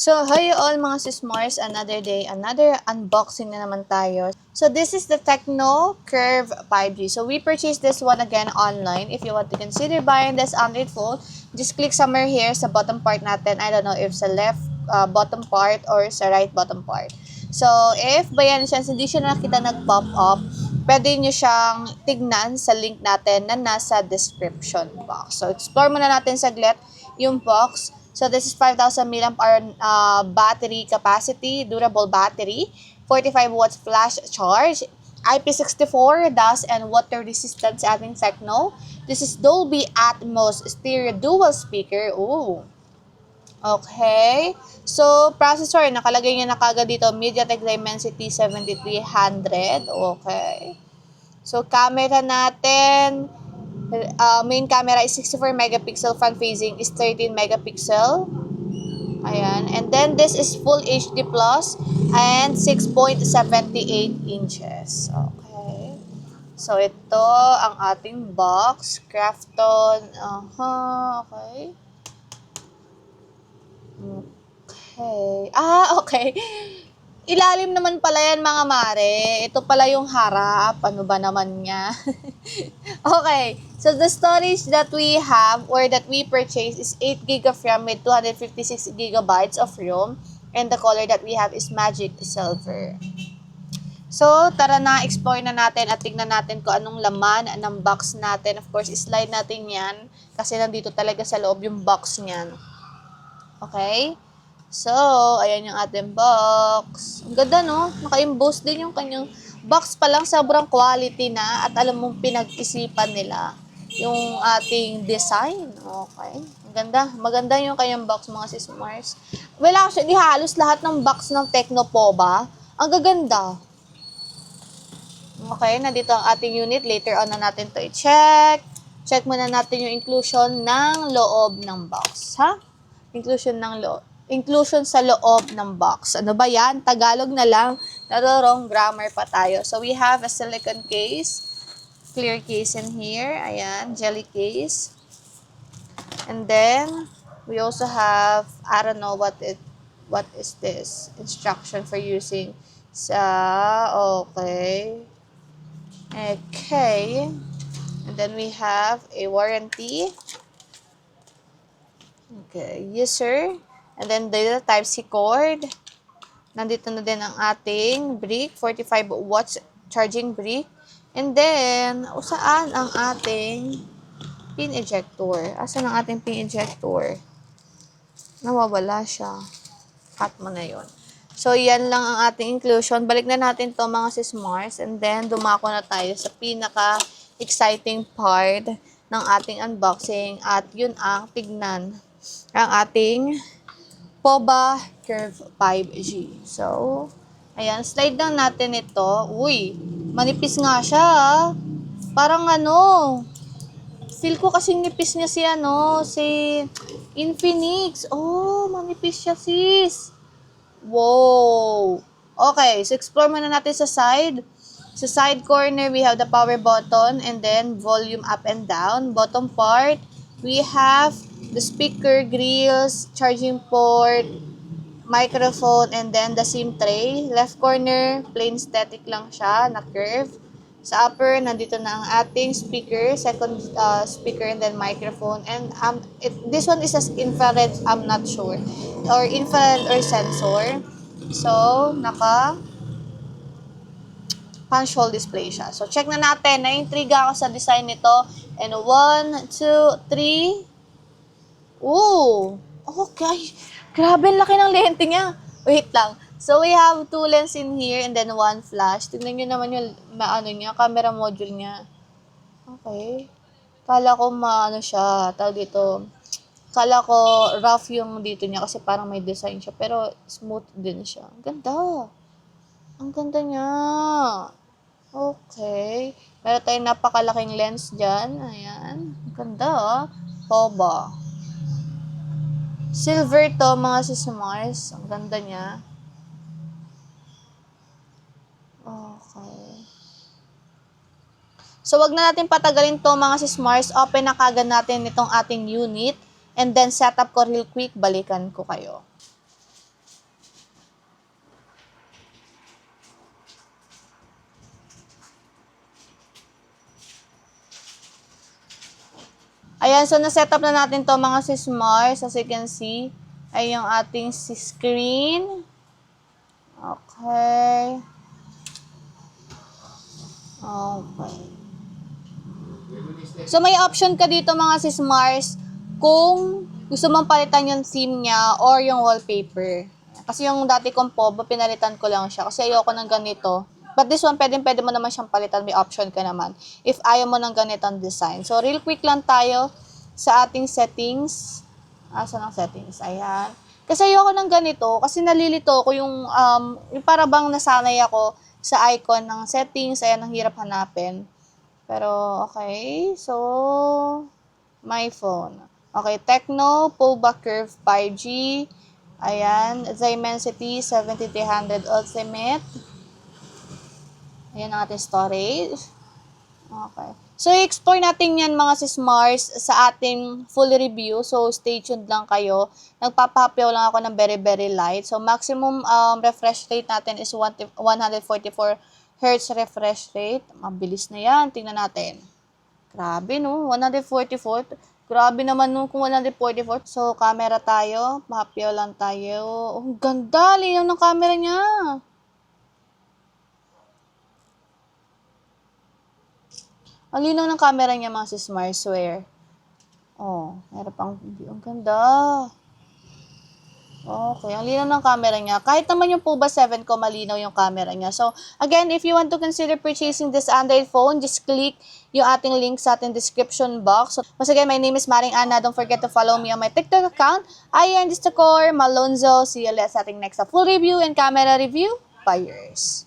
So, hi all mga sismars, another day, another unboxing na naman tayo. So, this is the Tecno Curve 5G. So, we purchased this one again online. If you want to consider buying this Android phone, just click somewhere here sa bottom part natin. I don't know if sa left bottom part or sa right bottom part. So, if bayan siya, hindi siya nakita nag-pop up, pwede nyo siyang tignan sa link natin na nasa description box. So, explore muna natin saglit yung box. So, this is 5,000 mAh battery capacity, durable battery, 45 watts flash charge, IP64, dust, and water resistant sa ating Tecno. This is Dolby Atmos stereo dual speaker. Ooh. Okay. So, processor, nakalagay niya na kagad dito, MediaTek Dimensity 7300. Okay. So, camera natin, main camera is 64 megapixel, front facing is 13 megapixel. Ayan. And then, this is Full HD Plus and 6.78 inches. Okay. So, ito ang ating box. Krafton. Okay. Okay. Okay. Ilalim naman pala yan, mga mare. Ito pala yung harap. Ano ba naman niya? Okay. So, the storage that we have or that we purchased is 8 GB of RAM with 256 GB of ROM. And the color that we have is Magic Silver. So, tara na, explore na natin at tingnan natin kung anong laman ng box natin. Of course, slide natin yan kasi nandito talaga sa loob yung box niyan. Okay? So, ayan yung ating box. Ang ganda, no? Naka-emboss din yung kanyang box pa lang. Sobrang quality na. At alam mong pinag-isipan nila yung ating design. Okay. Ang ganda. Maganda yung kanyang box, mga sismars. Well, actually, halos lahat ng box ng Tecno po ba? Ang gaganda. Okay, nandito ang ating unit. Later on na natin to i-check. Check muna natin yung inclusion ng loob ng box. Ha? Inclusion ng loob. Inclusion sa loob ng box. Ano ba yan? Tagalog na lang. Narorong grammar pa tayo. So, we have a silicone case. Clear case in here. Ayan. Jelly case. And then, we also have, I don't know what is this. Instruction for using sa, okay. Okay. And then, we have a warranty. Okay. User. And then, the Type-C cord. Nandito na din ang ating brick, 45 watts charging brick. And then, saan ang ating pin ejector? Asan ang ating pin ejector? Nawawala siya. Cut mo na yun. So, yan lang ang ating inclusion. Balik na natin to mga sismars. And then, dumako na tayo sa pinaka-exciting part ng ating unboxing. At yun ang tignan ang ating POBA Curve 5G. So, ayan, slide lang natin ito. Uy, manipis nga siya. Parang feel ko kasing nipis niya si Infinix. Oh, manipis siya, sis. Wow. Okay, so explore muna natin sa side. Sa side corner, we have the power button and then volume up and down. Bottom part, we have the speaker grills, charging port, microphone, and then the SIM tray. Left corner, plain static lang siya, na curve. Sa upper, nandito na ang ating speaker, second speaker, and then microphone. And this one is as infrared, I'm not sure. Or infrared or sensor. So, punch hole display siya. So, check na natin. Na-intriga ako sa design nito. And 1, 2, 3. Ooh! Okay. Grabe, laki ng lente niya. Wait lang. So, we have 2 lens in here and then 1 flash. Tignan nyo naman yung camera module niya. Okay. Kala ko siya. Tawag dito. Kala ko rough yung dito niya kasi parang may design siya. Pero smooth din siya. Ang ganda. Ang ganda niya. Okay. Meron tayong napakalaking lens dyan. Ayan. Ang ganda, POBA. Silver to, mga sismars. Ang ganda niya. Okay. So, wag na natin patagalin to, mga sismars. Open na kagad natin itong ating unit. And then, setup ko real quick. Balikan ko kayo. Ayan, so na-set up na natin to mga sis Mars. As you can see, ay yung ating screen. Okay. Okay. So, may option ka dito mga sis Mars kung gusto mong palitan yung theme niya or yung wallpaper. Kasi yung dati kong POV, pinalitan ko lang siya kasi ayoko ng ganito. But this one, pwede mo naman siyang palitan. May option ka naman if ayaw mo ng ganitong design. So, real quick lang tayo sa ating settings. Saan ang settings? Ayan. Kasi ayoko ng ganito. Kasi nalilito ko yung para bang nasanay ako sa icon ng settings. Ayan, ang hirap hanapin. Pero, okay. So, my phone. Okay, Tecno, pullback curve 5G. Ayan, Dimensity 7300 Ultimate. Ayan ang ating storage. Okay. So, i-explore natin yan mga sis Mars sa ating full review. So, stay tuned lang kayo. Nagpapahapyaw lang ako ng very, very light. So, maximum refresh rate natin is 144 Hz refresh rate. Mabilis na yan. Tingnan natin. Grabe, no? 144. Grabe naman no kung 144. So, camera tayo. Mahapyaw lang tayo. Oh, ang ganda. Linaw ng camera niya. Ang linaw ng camera niya mga sis Mars, swear. Oh, meron pang video. Ang ganda. Okay, ang linaw ng camera niya. Kahit naman yung POVA 7 ko, malinaw yung camera niya. So, again, if you want to consider purchasing this Android phone, just click yung ating link sa ating description box. So, once again, my name is Maring Ana. Don't forget to follow me on my TikTok account. I am Justacor Malonzo. See you sa ating next full review and camera review. Bye, yours.